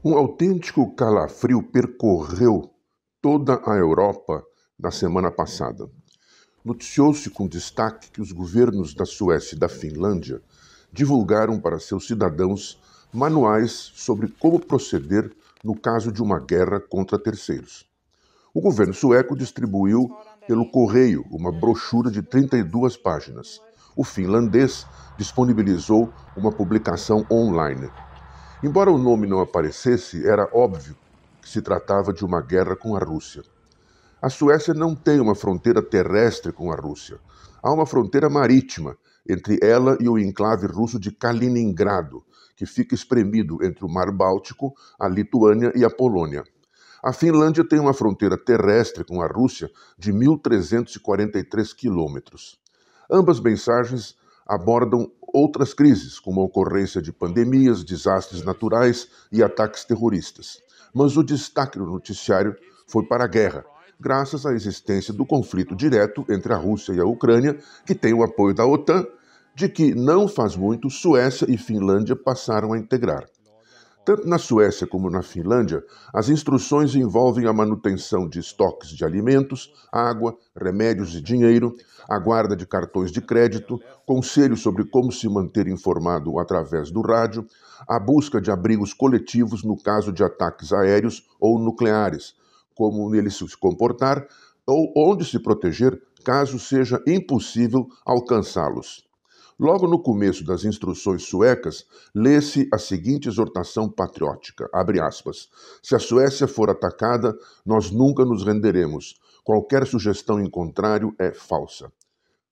Um autêntico calafrio percorreu toda a Europa na semana passada. Noticiou-se com destaque que os governos da Suécia e da Finlândia divulgaram para seus cidadãos manuais sobre como proceder no caso de uma guerra contra terceiros. O governo sueco distribuiu pelo correio uma brochura de 32 páginas. O finlandês disponibilizou uma publicação online. Embora o nome não aparecesse, era óbvio que se tratava de uma guerra com a Rússia. A Suécia não tem uma fronteira terrestre com a Rússia. Há uma fronteira marítima entre ela e o enclave russo de Kaliningrado, que fica espremido entre o Mar Báltico, a Lituânia e a Polônia. A Finlândia tem uma fronteira terrestre com a Rússia de 1.343 quilômetros. Ambas mensagens abordam outras crises, como a ocorrência de pandemias, desastres naturais e ataques terroristas. Mas o destaque no noticiário foi para a guerra, graças à existência do conflito direto entre a Rússia e a Ucrânia, que tem o apoio da OTAN, de que não faz muito Suécia e Finlândia passaram a integrar. Tanto na Suécia como na Finlândia, as instruções envolvem a manutenção de estoques de alimentos, água, remédios e dinheiro, a guarda de cartões de crédito, conselhos sobre como se manter informado através do rádio, a busca de abrigos coletivos no caso de ataques aéreos ou nucleares, como neles se comportar ou onde se proteger caso seja impossível alcançá-los. Logo no começo das instruções suecas, lê-se a seguinte exortação patriótica, abre aspas, se a Suécia for atacada, nós nunca nos renderemos. Qualquer sugestão em contrário é falsa.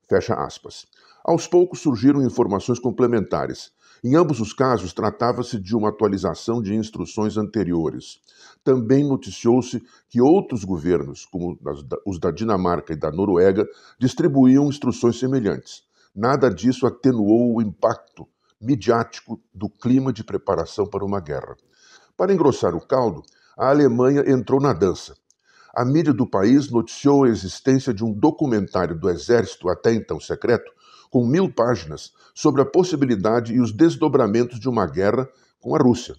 Fecha aspas. Aos poucos surgiram informações complementares. Em ambos os casos, tratava-se de uma atualização de instruções anteriores. Também noticiou-se que outros governos, como os da Dinamarca e da Noruega, distribuíam instruções semelhantes. Nada disso atenuou o impacto midiático do clima de preparação para uma guerra. Para engrossar o caldo, a Alemanha entrou na dança. A mídia do país noticiou a existência de um documentário do exército, até então secreto, com 1.000 páginas, sobre a possibilidade e os desdobramentos de uma guerra com a Rússia.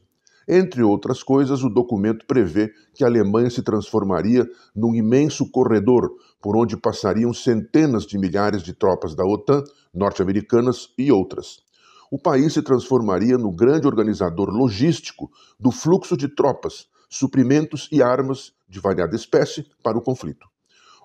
Entre outras coisas, o documento prevê que a Alemanha se transformaria num imenso corredor por onde passariam centenas de milhares de tropas da OTAN, norte-americanas e outras. O país se transformaria no grande organizador logístico do fluxo de tropas, suprimentos e armas de variada espécie para o conflito.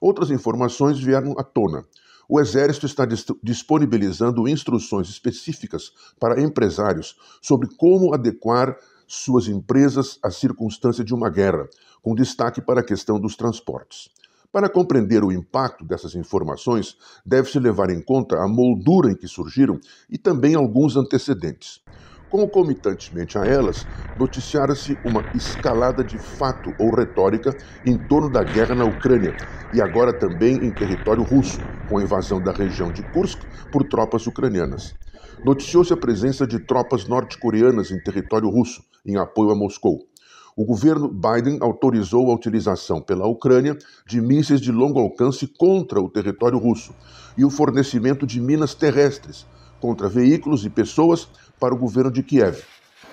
Outras informações vieram à tona. O Exército está disponibilizando instruções específicas para empresários sobre como adequar suas empresas à circunstância de uma guerra, com destaque para a questão dos transportes. Para compreender o impacto dessas informações, deve-se levar em conta a moldura em que surgiram e também alguns antecedentes. Concomitantemente a elas, noticiara-se uma escalada de fato ou retórica em torno da guerra na Ucrânia e agora também em território russo, com a invasão da região de Kursk por tropas ucranianas. Noticiou-se a presença de tropas norte-coreanas em território russo, em apoio a Moscou. O governo Biden autorizou a utilização pela Ucrânia de mísseis de longo alcance contra o território russo e o fornecimento de minas terrestres contra veículos e pessoas para o governo de Kiev.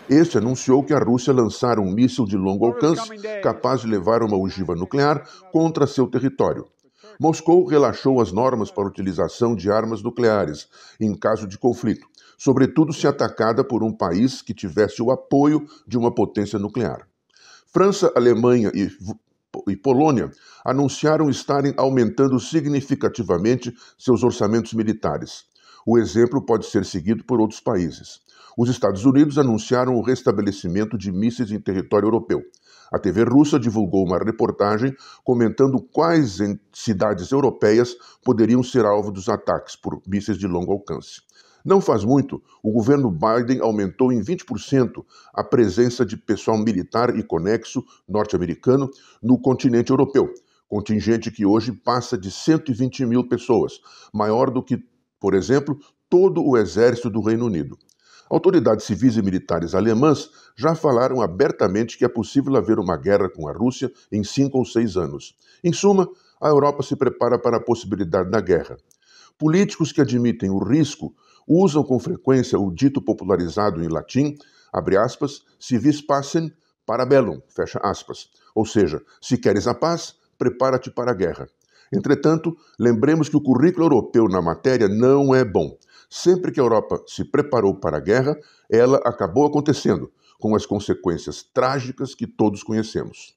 Este anunciou que a Rússia lançara um míssil de longo alcance capaz de levar uma ogiva nuclear contra seu território. Moscou relaxou as normas para a utilização de armas nucleares em caso de conflito, sobretudo se atacada por um país que tivesse o apoio de uma potência nuclear. França, Alemanha e Polônia anunciaram estarem aumentando significativamente seus orçamentos militares. O exemplo pode ser seguido por outros países. Os Estados Unidos anunciaram o restabelecimento de mísseis em território europeu. A TV russa divulgou uma reportagem comentando quais cidades europeias poderiam ser alvo dos ataques por mísseis de longo alcance. Não faz muito, o governo Biden aumentou em 20% a presença de pessoal militar e conexo norte-americano no continente europeu, contingente que hoje passa de 120 mil pessoas, maior do que, por exemplo, todo o exército do Reino Unido. Autoridades civis e militares alemãs já falaram abertamente que é possível haver uma guerra com a Rússia em 5 ou 6 anos. Em suma, a Europa se prepara para a possibilidade da guerra. Políticos que admitem o risco usam com frequência o dito popularizado em latim, abre aspas, si vis pacem, para bellum, fecha aspas. Ou seja, se queres a paz, prepara-te para a guerra. Entretanto, lembremos que o currículo europeu na matéria não é bom. Sempre que a Europa se preparou para a guerra, ela acabou acontecendo, com as consequências trágicas que todos conhecemos.